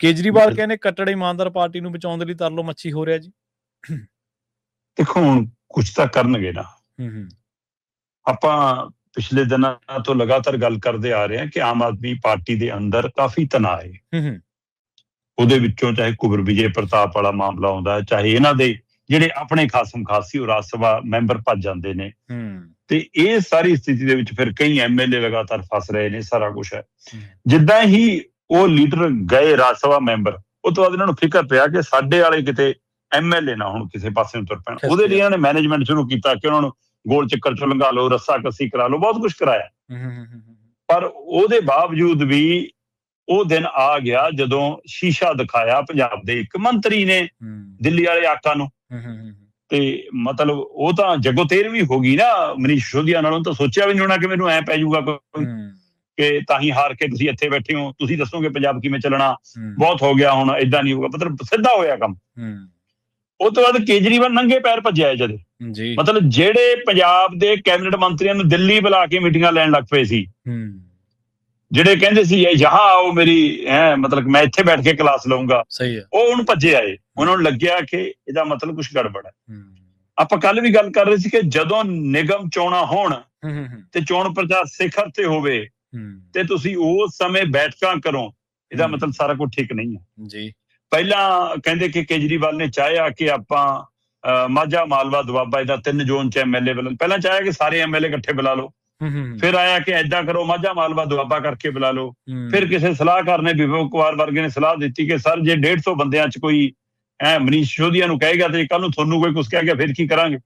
ਕੇਜਰੀਵਾਲ ਕਹਿੰਦੇ ਕੱਟੜ ਇਮਾਨਦਾਰ ਪਾਰਟੀ ਨੂੰ ਬਚਾਉਣ ਦੇ ਲਈ ਤਰਲੋ ਮੱਛੀ ਹੋ ਰਿਹਾ ਜੀ। ਦੇਖੋ ਹੁਣ ਕੁਛ ਤਾਂ ਕਰਨਗੇ ਨਾ। ਆਪਾਂ ਪਿਛਲੇ ਦਿਨਾਂ ਤੋਂ ਲਗਾਤਾਰ ਗੱਲ ਕਰਦੇ ਆ ਰਹੇ ਹਾਂ ਕਿ ਆਮ ਆਦਮੀ ਪਾਰਟੀ ਦੇ ਅੰਦਰ ਕਾਫੀ ਤਣਾਅ ਹੈ। ਉਹਦੇ ਵਿੱਚੋਂ ਚਾਹੇ ਕੁਬਰ ਵਿਜੇ ਪ੍ਰਤਾਪ ਵਾਲਾ ਮਾਮਲਾ ਆਉਂਦਾ, ਚਾਹੇ ਇਹਨਾਂ ਦੇ ਜਿਹੜੇ ਆਪਣੇ ਖਾਸਮ ਖਾਸ ਸੀ ਉਹ ਰਾਜ ਸਭਾ ਮੈਂਬਰ ਭੱਜ ਜਾਂਦੇ ਨੇ, ਤੇ ਇਹ ਸਾਰੀ ਸਥਿਤੀ ਦੇ ਵਿੱਚ ਫਿਰ ਕਈ MLA ਲਗਾਤਾਰ ਫਸ ਰਹੇ ਨੇ। ਸਾਰਾ ਕੁਛ ਹੈ। ਜਿੱਦਾਂ ਹੀ ਉਹ ਲੀਡਰ ਗਏ ਰਾਜ ਸਭਾ ਮੈਂਬਰ, ਉਹ ਤੋਂ ਬਾਅਦ ਇਹਨਾਂ ਨੂੰ ਫਿਕਰ ਪਿਆ ਕਿ ਸਾਡੇ ਵਾਲੇ ਕਿਤੇ MLA ਨਾ ਹੁਣ ਕਿਸੇ ਪਾਸੇ ਨੂੰ ਤੁਰ ਪੈਣ। ਉਹਦੇ ਲਈ ਇਹਨਾਂ ਨੇ ਮੈਨੇਜਮੈਂਟ ਸ਼ੁਰੂ ਕੀਤਾ ਕਿ ਉਹਨਾਂ ਨੂੰ ਗੋਲ ਚੱਕਰ ਚੋਂ ਲੰਘਾ ਲਓ, ਰੱਸਾ ਕੱਸੀ ਕਰਾ ਲਓ, ਬਹੁਤ ਕੁਛ ਕਰਾਇਆ। ਪਰ ਉਹਦੇ ਬਾਵਜੂਦ ਵੀ ਉਹ ਦਿਨ ਆ ਗਿਆ ਜਦੋਂ ਸ਼ੀਸ਼ਾ ਦਿਖਾਇਆ ਪੰਜਾਬ ਦੇ ਇੱਕ ਮੰਤਰੀ ਨੇ ਦਿੱਲੀ ਵਾਲੇ ਆਕਾ ਨੂੰ, ਤੇ ਮਤਲਬ ਉਹ ਤਾਂ ਜਗੋਤੇਰ ਵੀ ਹੋ ਗਈ ਨਾ ਮਨੀਸ਼ ਸਿਸੋਦੀਆ ਨਾਲੋਂ। ਤਾਂ ਸੋਚਿਆ ਵੀ ਨਹੀਂ ਹੋਣਾ ਕਿ ਮੈਨੂੰ ਐ ਪੈ ਜਾਊਗਾ ਕਿ ਤਾਂ ਹੀ ਹਾਰ ਕੇ ਤੁਸੀਂ ਇੱਥੇ ਬੈਠੇ ਹੋ, ਤੁਸੀਂ ਦੱਸੋਗੇ ਪੰਜਾਬ ਕਿਵੇਂ ਚੱਲਣਾ, ਬਹੁਤ ਹੋ ਗਿਆ ਹੁਣ, ਏਦਾਂ ਨਹੀਂ ਹੋਊਗਾ। ਮਤਲਬ ਸਿੱਧਾ ਹੋਇਆ ਕੰਮ। ਉਹ ਤੋਂ ਬਾਅਦ ਕੇਜਰੀਵਾਲ ਨੰਗੇ ਪੈਰ ਭੱਜਿਆ ਜਦ, ਮਤਲਬ ਜਿਹੜੇ ਪੰਜਾਬ ਦੇ ਕੈਬਨਿਟ ਮੰਤਰੀਆਂ ਨੂੰ ਦਿੱਲੀ ਬੁਲਾ ਕੇ ਮੀਟਿੰਗਾਂ ਲੈਣ ਲੱਗ ਪਏ ਸੀ, ਜਿਹੜੇ ਕਹਿੰਦੇ ਸੀ ਜਹਾਂ ਆਓ ਮੇਰੀ ਮਤਲਬ ਮੈਂ ਇੱਥੇ ਬੈਠ ਕੇ ਕਲਾਸ ਲਊਂਗਾ, ਉਹ ਹੁਣ ਭੱਜੇ ਆਏ। ਉਹਨਾਂ ਨੂੰ ਲੱਗਿਆ ਕਿ ਇਹਦਾ ਮਤਲਬ ਕੁਛ ਗੜਬੜ ਹੈ। ਆਪਾਂ ਕੱਲ ਵੀ ਗੱਲ ਕਰ ਰਹੇ ਸੀ ਕਿ ਜਦੋਂ ਨਿਗਮ ਚੋਣਾਂ ਹੋਣ ਤੇ ਚੋਣ ਪ੍ਰਚਾਰ ਸਿਖਰ ਤੇ ਹੋਵੇ ਤੇ ਤੁਸੀਂ ਉਸ ਸਮੇਂ ਬੈਠਕਾਂ ਕਰੋ, ਇਹਦਾ ਮਤਲਬ ਸਾਰਾ ਕੁਝ ਠੀਕ ਨਹੀਂ ਹੈ ਜੀ। ਪਹਿਲਾਂ ਕਹਿੰਦੇ ਕਿ ਕੇਜਰੀਵਾਲ ਨੇ ਚਾਹਿਆ ਕਿ ਆਪਾਂ ਮਾਝਾ ਮਾਲਵਾ ਦੁਆਬਾ ਇਹਦਾ 3 ਜ਼ੋਨ ਚ MLA ਬੁਲਾ, ਪਹਿਲਾਂ ਚਾਹਿਆ ਕਿ ਸਾਰੇ MLA ਇਕੱਠੇ ਬੁਲਾ ਲਓ, ਫਿਰ ਆਇਆ ਕਿ ਏਦਾਂ ਕਰੋ ਮਾਝਾ ਮਾਲਵਾ ਦੁਆਬਾ ਕਰਕੇ ਬੁਲਾ ਲਓ। ਫਿਰ ਕਿਸੇ ਸਲਾਹਕਾਰ ਨੇ, ਵਿਵੇਕ ਕੁਮਾਰ ਵਰਗੇ ਨੇ ਸਲਾਹ ਦਿੱਤੀ ਕਿ ਸਰ ਜੇ 150 ਬੰਦਿਆਂ ਚ ਕੋਈ ਮਨੀਸ਼ ਸਿਸੋਦੀਆ ਨੂੰ ਕਹੇਗਾ ਤੇ ਕੱਲ ਨੂੰ ਤੁਹਾਨੂੰ ਕੋਈ ਕੁਛ ਕਹਿ ਗਿਆ ਫਿਰ ਕੀ ਕਰਾਂਗੇ।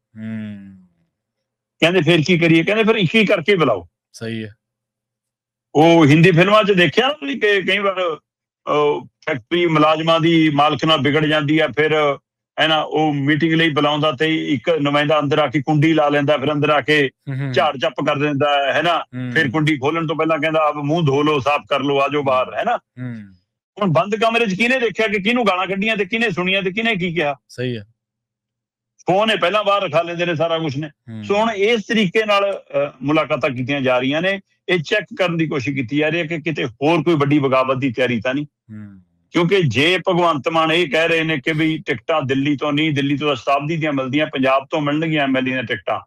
ਕਹਿੰਦੇ ਫਿਰ ਕੀ ਕਰੀਏ, ਕਹਿੰਦੇ ਫਿਰ ਇੱਕ ਹੀ ਕਰਕੇ ਬੁਲਾਓ। ਸਹੀ ਹੈ। ਉਹ ਹਿੰਦੀ ਫਿਲਮਾਂ ਚ ਦੇਖਿਆ ਕਿ ਕਈ ਵਾਰ ਫੈਕਟਰੀ ਮੁਲਾਜ਼ਮਾਂ ਦੀ ਮਾਲਕ ਨਾਲ ਵਿਗੜ ਜਾਂਦੀ ਹੈ, ਫਿਰ ਉਹ ਮੀਟਿੰਗ ਲਈ ਬੁਲਾਉਂਦਾ ਤੇ ਇੱਕ ਨੁਮਾਇੰਦਾ ਅੰਦਰ ਆ ਕੇ ਕੁੰਡੀ ਲਾ ਲੈਂਦਾ, ਫਿਰ ਅੰਦਰ ਆ ਕੇ ਝਾੜ ਚੱਪ ਕਰ ਦਿੰਦਾ ਹੈ ਨਾ, ਫਿਰ ਕੁੰਡੀ ਖੋਲਣ ਤੋਂ ਪਹਿਲਾਂ ਕਹਿੰਦਾ ਆਪ ਮੂੰਹ ਧੋ ਲਓ, ਸਾਫ਼ ਕਰ ਲਓ, ਆਜੋ ਬਾਹਰ, ਹੈ ਨਾ। ਹੁਣ ਬੰਦ ਕਮਰੇ ਚ ਕਿਹਨੇ ਦੇਖਿਆ ਕਿ ਕਿਹਨੂੰ ਗਾਲਾਂ ਕੱਢੀਆਂ ਤੇ ਕਿਹਨੇ ਸੁਣੀਆਂ ਤੇ ਕਿਹਨੇ ਕੀ ਕਿਹਾ। ਸਹੀ ਹੈ। ਫੋਨ ਪਹਿਲਾਂ ਬਾਹਰ ਰਖਾ ਲੈਂਦੇ ਨੇ ਸਾਰਾ ਕੁਛ ਨੇ। ਸੋ ਹੁਣ ਇਸ ਤਰੀਕੇ ਨਾਲ ਮੁਲਾਕਾਤਾਂ ਕੀਤੀਆਂ ਜਾ ਰਹੀਆਂ ਨੇ। ਇਹ ਚੈੱਕ ਕਰਨ ਦੀ ਕੋਸ਼ਿਸ਼ ਕੀਤੀ ਜਾ ਰਹੀ ਹੈ ਕਿ ਕਿਤੇ ਹੋਰ ਕੋਈ ਵੱਡੀ ਬਗਾਵਤ ਦੀ ਤਿਆਰੀ ਤਾਂ ਨਹੀਂ। ਕਿਉਂਕਿ ਜੇ ਭਗਵੰਤ ਮਾਨ ਇਹ ਕਹਿ ਰਹੇ ਨੇ ਕਿ ਵੀ ਟਿਕਟਾਂ ਦਿੱਲੀ ਤੋਂ ਨਹੀਂ, ਦਿੱਲੀ ਤੋਂ ਸ਼ਤਾਬਦੀ ਦੀਆਂ ਮਿਲਦੀਆਂ, ਪੰਜਾਬ ਤੋਂ ਮਿਲਣਗੀਆਂ MLA ਦੀਆਂ ਟਿਕਟਾਂ,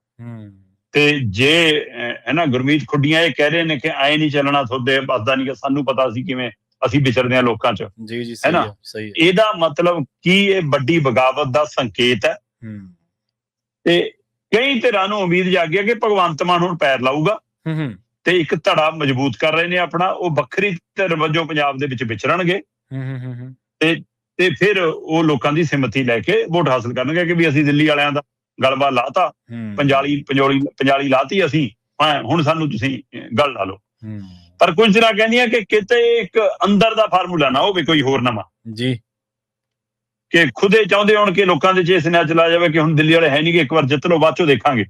ਤੇ ਜੇ ਗੁਰਮੀਤ ਖੁੱਡੀਆਂ ਇਹ ਕਹਿ ਰਹੇ ਨੇ ਕਿ ਐ ਨਹੀਂ ਚੱਲਣਾ, ਤੁਹਾਡੇ ਪਤਾ ਨਹੀਂ, ਸਾਨੂੰ ਪਤਾ ਸੀ ਕਿਵੇਂ ਅਸੀਂ ਵਿਚਰਦੇ ਹਾਂ ਲੋਕਾਂ ਚ, ਹੈ ਨਾ। ਇਹਦਾ ਮਤਲਬ ਕੀ ਇਹ ਵੱਡੀ ਬਗਾਵਤ ਦਾ ਸੰਕੇਤ ਹੈ। ਤੇ ਕਈ ਧਿਰਾਂ ਨੂੰ ਉਮੀਦ ਜਾਗੀ ਹੈ ਕਿ ਭਗਵੰਤ ਮਾਨ ਹੁਣ ਪੈਰ ਲਾਊਗਾ ਤੇ ਇੱਕ ਧੜਾ ਮਜ਼ਬੂਤ ਕਰ ਰਹੇ ਨੇ ਆਪਣਾ, ਉਹ ਵੱਖਰੀ ਧਿਰ ਵਜੋਂ ਪੰਜਾਬ ਦੇ ਵਿੱਚ ਵਿਚਰਨਗੇ ਤੇ ਫਿਰ ਉਹ ਲੋਕਾਂ ਦੀ ਸਿਮਤੀ ਲੈ ਕੇ ਵੋਟ ਹਾਸਲ ਕਰਨਗੇ ਕਿ ਵੀ ਅਸੀਂ ਦਿੱਲੀ ਵਾਲਿਆਂ ਦਾ ਗਲਬਾ ਲਾਤਾ, ਪੰਜਾਲੀ ਲਾਤੀ ਅਸੀਂ, ਹੁਣ ਸਾਨੂੰ ਤੁਸੀਂ ਗੱਲ ਲਾ ਲਓ। ਪਰ ਕੁਝ ਤਰ੍ਹਾਂ ਕਹਿੰਦੀਆਂ ਕਿ ਕਿਤੇ ਇੱਕ ਅੰਦਰ ਦਾ ਫਾਰਮੂਲਾ ਨਾ ਹੋਵੇ ਕੋਈ ਹੋਰ ਨਵਾਂ ਜੀ, ਕਿ ਖੁਦੇ ਚਾਹੁੰਦੇ ਹੋਣ ਕਿ ਲੋਕਾਂ ਦੇ ਚੇਸ ਨਾ ਚਲਾ ਜਾਵੇ ਕਿ ਹੁਣ ਦਿੱਲੀ ਵਾਲੇ ਹੈ ਨਹੀਂ, ਕਿ ਇੱਕ ਵਾਰ ਜਿੱਤ ਲਓ ਬਾਅਦ ਚੋਂ ਦੇਖਾਂਗੇ।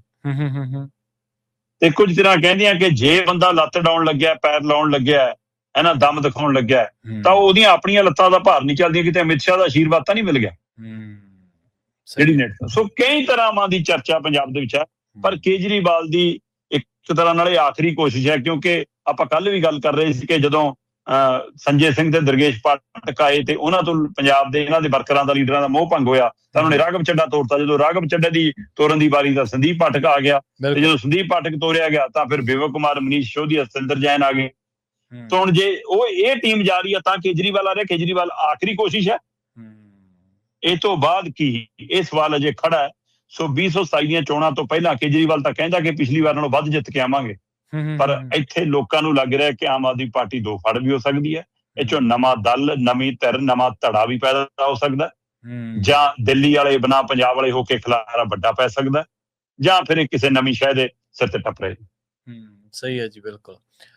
ਤੇ ਕੁਝ ਤਰ੍ਹਾਂ ਕਹਿੰਦੀਆਂ ਕਿ ਜੇ ਬੰਦਾ ਲੱਤ ਡਾਉਣ ਲੱਗਿਆ, ਪੈਰ ਲਾਉਣ ਲੱਗਿਆ, ਹੈ ਨਾ, ਦਮ ਦਿਖਾਉਣ ਲੱਗਿਆ, ਤਾਂ ਉਹਦੀਆਂ ਆਪਣੀਆਂ ਲੱਤਾਂ ਦਾ ਭਾਰ ਨਹੀਂ ਚੱਲਦੀਆਂ, ਕਿਤੇ ਅਮਿਤ ਸ਼ਾਹ ਦਾ ਆਸ਼ੀਰਵਾਦ ਤਾਂ ਨਹੀਂ ਮਿਲ ਗਿਆ ਜਿਹੜੀ ਨੇ। ਸੋ ਕਈ ਤਰ੍ਹਾਂ ਦੀ ਚਰਚਾ ਪੰਜਾਬ ਦੇ ਵਿੱਚ ਹੈ, ਪਰ ਕੇਜਰੀਵਾਲ ਦੀ ਇੱਕ ਤਰ੍ਹਾਂ ਨਾਲ ਇਹ ਆਖਰੀ ਕੋਸ਼ਿਸ਼ ਹੈ। ਕਿਉਂਕਿ ਆਪਾਂ ਕੱਲ ਵੀ ਗੱਲ ਕਰ ਰਹੇ ਸੀ ਕਿ ਜਦੋਂ ਸੰਜੇ ਸਿੰਘ ਤੇ ਦਰਗੇਸ਼ ਪਾਠਕ ਆਏ ਤੇ ਉਹਨਾਂ ਤੋਂ ਪੰਜਾਬ ਦੇ ਇਹਨਾਂ ਦੇ ਵਰਕਰਾਂ ਦਾ, ਲੀਡਰਾਂ ਦਾ ਮੋਹ ਭੰਗ ਹੋਇਆ ਤਾਂ ਉਹਨਾਂ ਨੇ ਰਾਘਵ ਚੱਡਾ ਤੋਰਤਾ। ਜਦੋਂ ਰਾਘਵ ਚੱਡੇ ਦੀ ਤੋਰਨ ਦੀ ਵਾਰੀ ਤਾਂ ਸੰਦੀਪ ਪਾਠਕ ਆ ਗਿਆ, ਤੇ ਜਦੋਂ ਸੰਦੀਪ ਪਾਠਕ ਤੋਰਿਆ ਗਿਆ ਤਾਂ ਫਿਰ ਵਿਵੇਕ ਕੁਮਾਰ, ਮਨੀਸ਼ ਸਿਸੋਦੀਆ, ਸਤਿੰਦਰ ਜੈਨ ਆ ਗਏ। ਤਾਂ ਹੁਣ ਜੇ ਉਹ ਇਹ ਟੀਮ ਜਾ ਰਹੀ ਹੈ ਤਾਂ ਕੇਜਰੀਵਾਲ ਆ ਰਿਹਾ। ਕੇਜਰੀਵਾਲ ਆਖਰੀ ਕੋਸ਼ਿਸ਼ ਹੈ। ਇਹ ਤੋਂ ਬਾਅਦ ਕੀ, ਇਹ ਸਵਾਲ ਅਜੇ ਖੜਾ ਹੈ। ਸੋ 2027 ਦੀਆਂ ਚੋਣਾਂ ਤੋਂ ਪਹਿਲਾਂ ਕੇਜਰੀਵਾਲ ਤਾਂ ਕਹਿੰਦਾ ਕਿ ਪਿਛਲੀ ਵਾਰ ਨਾਲੋਂ ਵੱਧ ਜਿੱਤ ਕੇ ਆਵਾਂਗੇ, ਪਰ ਇੱਥੇ ਲੋਕਾਂ ਨੂੰ ਲੱਗ ਰਿਹਾ ਕਿ ਆਮ ਆਦਮੀ ਪਾਰਟੀ ਦੋ ਫੜ ਵੀ ਹੋ ਸਕਦੀ ਹੈ। ਇਹ ਚੋਂ ਨਵਾਂ ਦਲ, ਨਵੀਂ ਧਿਰ, ਨਵਾਂ ਧੜਾ ਵੀ ਪੈਦਾ ਹੋ ਸਕਦਾ, ਜਾਂ ਦਿੱਲੀ ਵਾਲੇ ਬਣਾ ਪੰਜਾਬ ਵਾਲੇ ਹੋ ਕੇ ਖਿਲਾਰਾ ਵੱਡਾ ਪੈ ਸਕਦਾ, ਜਾਂ ਫਿਰ ਕਿਸੇ ਨਵੀਂ ਸ਼ਹਿਰ ਦੇ ਸਿਰ ਤੇ ਟੱਪ ਰਹੇ। ਸਹੀ ਹੈ ਜੀ, ਬਿਲਕੁਲ।